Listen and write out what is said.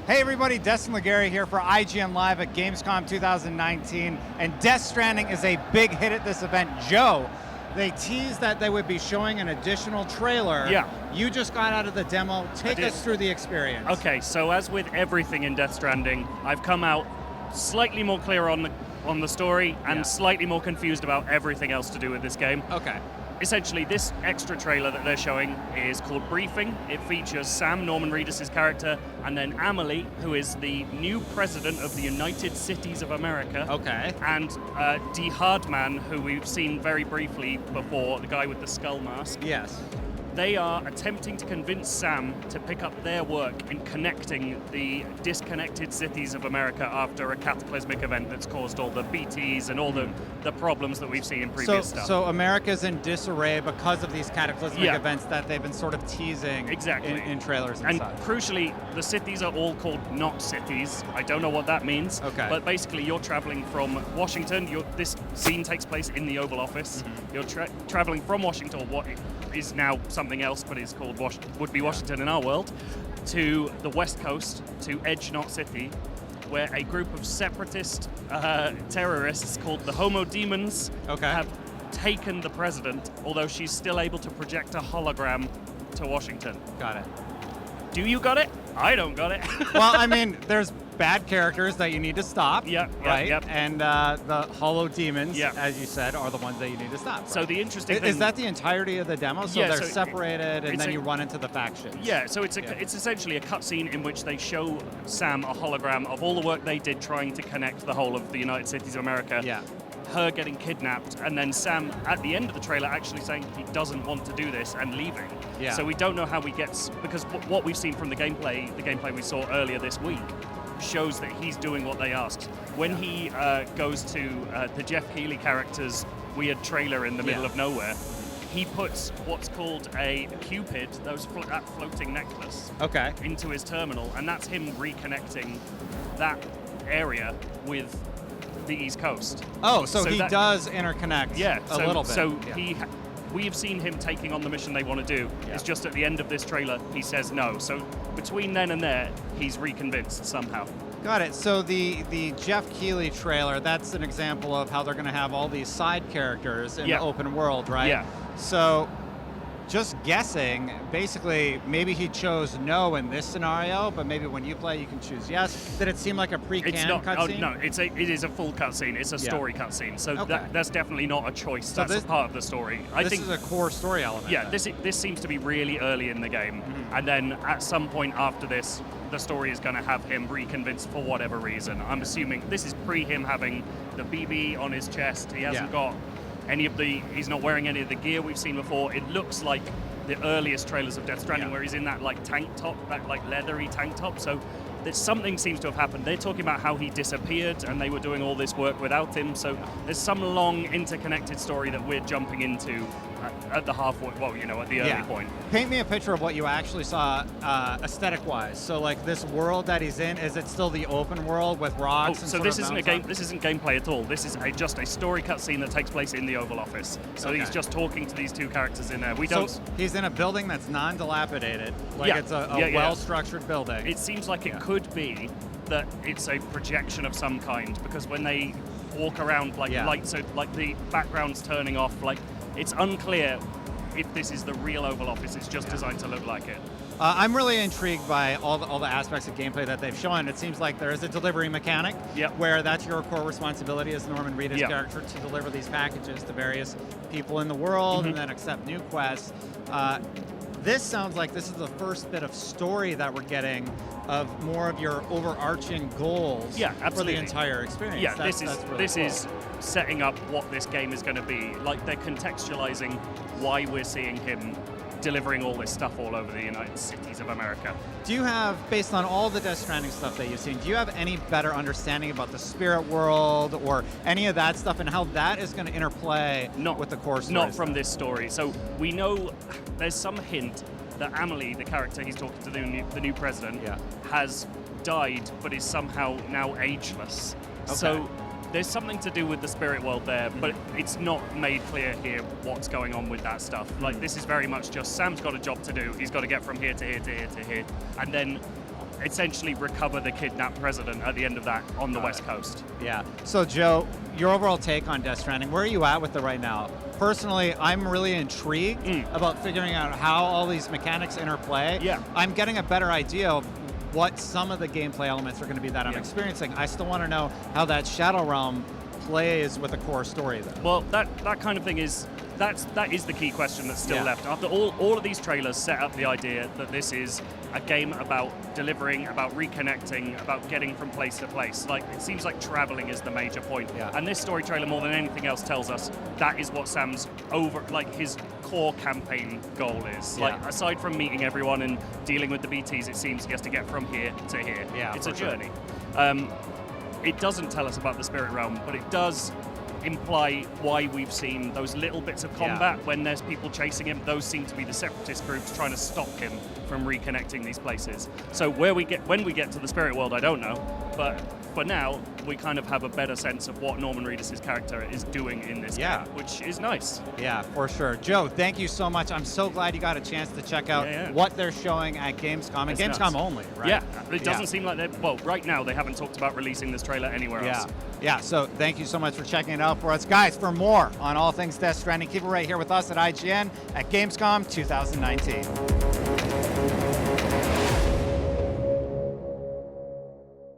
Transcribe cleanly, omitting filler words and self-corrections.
Hey everybody, Destin Legary here for IGN Live at Gamescom 2019, and Death Stranding is a big hit at this event. Joe, they teased that they would be showing an additional trailer. Yeah. You just got out of the demo. Take us through the experience. Okay, so as with everything in Death Stranding, I've come out slightly more clear on the story and slightly more confused about everything else to do with this game. Okay. Essentially, this extra trailer that they're showing is called Briefing. It features Sam, Norman Reedus' character, and then Amelie, who is the new president of the United Cities of America. Okay. And D. Hardman, who we've seen very briefly before, the guy with the skull mask. Yes. They are attempting to convince Sam to pick up their work in connecting the disconnected cities of America after a cataclysmic event that's caused all the BTs and all the problems that we've seen in previous stuff. So America's in disarray because of these cataclysmic events that they've been sort of teasing in trailers and such. Crucially, the cities are all called not cities. I don't know what that means. Okay. But basically, you're traveling from Washington. This scene takes place in the Oval Office. Mm-hmm. You're traveling from Washington, or what is now something else, but is called would-be Washington in our world, to the West Coast, to Edge Knot City, where a group of separatist terrorists called the Homo Demons have taken the president, although she's still able to project a hologram to Washington. Got it. Do you got it? I don't got it. Well, I mean, there's bad characters that you need to stop, right? Yep. And the Hollow Demons, Yep. as you said, are the ones that you need to stop. Right? So the interesting thing... Is that the entirety of the demo? So Yeah, they're so separated, and then you run into the factions? Yeah, so it's essentially a cutscene in which they show Sam a hologram of all the work they did trying to connect the whole of the United Cities of America. Yeah. Her getting kidnapped, and then Sam, at the end of the trailer, actually saying he doesn't want to do this and leaving. Yeah. So we don't know how he gets... Because what we've seen from the gameplay we saw earlier this week, shows that he's doing what they asked. When he goes to the Jeff Keighley character's weird trailer in the middle of nowhere, he puts what's called a Cupid, that floating necklace, into his terminal, and that's him reconnecting that area with the East Coast. Oh, so he does interconnect a little bit. So we've seen him taking on the mission they want to do. It's just at the end of this trailer, he says no. So between then and there, he's reconvinced somehow. Got it. So the Jeff Keighley trailer, that's an example of how they're going to have all these side characters in the open world, right? Yeah. So just guessing, basically, maybe he chose no in this scenario, but maybe when you play, you can choose yes. Did it seem like a pre-canned cutscene? Oh, no, it is a full cutscene. It's a story cutscene. So that's definitely not a choice. So that's a part of the story. I think this is a core story element. Yeah, this seems to be really early in the game. And then at some point after this, the story is going to have him reconvinced for whatever reason. I'm assuming this is pre him having the BB on his chest. He hasn't got he's not wearing any of the gear we've seen before. It looks like the earliest trailers of Death Stranding where he's in that tank top, that leathery tank top. So something seems to have happened. They're talking about how he disappeared and they were doing all this work without him. So there's some long interconnected story that we're jumping into at the halfway, at the early point. Paint me a picture of what you actually saw aesthetic-wise. So like this world that he's in, is it still the open world with rocks and so this isn't a game. This isn't gameplay at all. This is just a story cutscene that takes place in the Oval Office. So he's just talking to these two characters in there. He's in a building that's non-dilapidated. It's a well-structured building. It seems like it could be that it's a projection of some kind, because when they walk around light, so the background's turning off, it's unclear if this is the real Oval Office. It's just designed to look like it. I'm really intrigued by all the aspects of gameplay that they've shown. It seems like there is a delivery mechanic where that's your core responsibility as Norman Reedus' character to deliver these packages to various people in the world and then accept new quests. This sounds like this is the first bit of story that we're getting of more of your overarching goals for the entire experience. Yeah, that's this is setting up what this game is going to be. Like, they're contextualizing why we're seeing him delivering all this stuff all over the United Cities of America. Do you have, based on all the Death Stranding stuff that you've seen, do you have any better understanding about the spirit world or any of that stuff and how that is going to interplay with the core story? Not from this story. So we know there's some hint that Amelie, the character he's talking to, the new president, has died but is somehow now ageless. Okay. So there's something to do with the spirit world there, but it's not made clear here what's going on with that stuff. Like, this is very much just Sam's got a job to do. He's got to get from here to here to here to here. And then essentially recover the kidnapped president at the end of that on the West Coast. Yeah. So Joe, your overall take on Death Stranding, where are you at with it right now? Personally, I'm really intrigued about figuring out how all these mechanics interplay. Yeah. I'm getting a better idea of what some of the gameplay elements are going to be that I'm experiencing. I still want to know how that Shadow Realm plays with the core story though. Well, that kind of thing is that is the key question that's still left. After all of these trailers set up the idea that this is a game about delivering, about reconnecting, about getting from place to place. Like, it seems like traveling is the major point. Yeah. And this story trailer, more than anything else, tells us that is what Sam's his core campaign goal is. Yeah. Like, aside from meeting everyone and dealing with the BTs, it seems he has to get from here to here. Yeah, it's a for sure. journey. It doesn't tell us about the Spirit Realm, but it does imply why we've seen those little bits of combat when there's people chasing him. Those seem to be the separatist groups trying to stop him from reconnecting these places. So when we get to the Spirit World, I don't know, but for now we kind of have a better sense of what Norman Reedus' character is doing in this game, which is nice. Yeah, for sure. Joe, thank you so much. I'm so glad you got a chance to check out what they're showing at Gamescom, and Gamescom nuts. only, right? Yeah, it doesn't seem like right now they haven't talked about releasing this trailer anywhere else. Yeah, so thank you so much for checking it out for us. Guys, for more on all things Death Stranding, keep it right here with us at IGN at Gamescom 2019.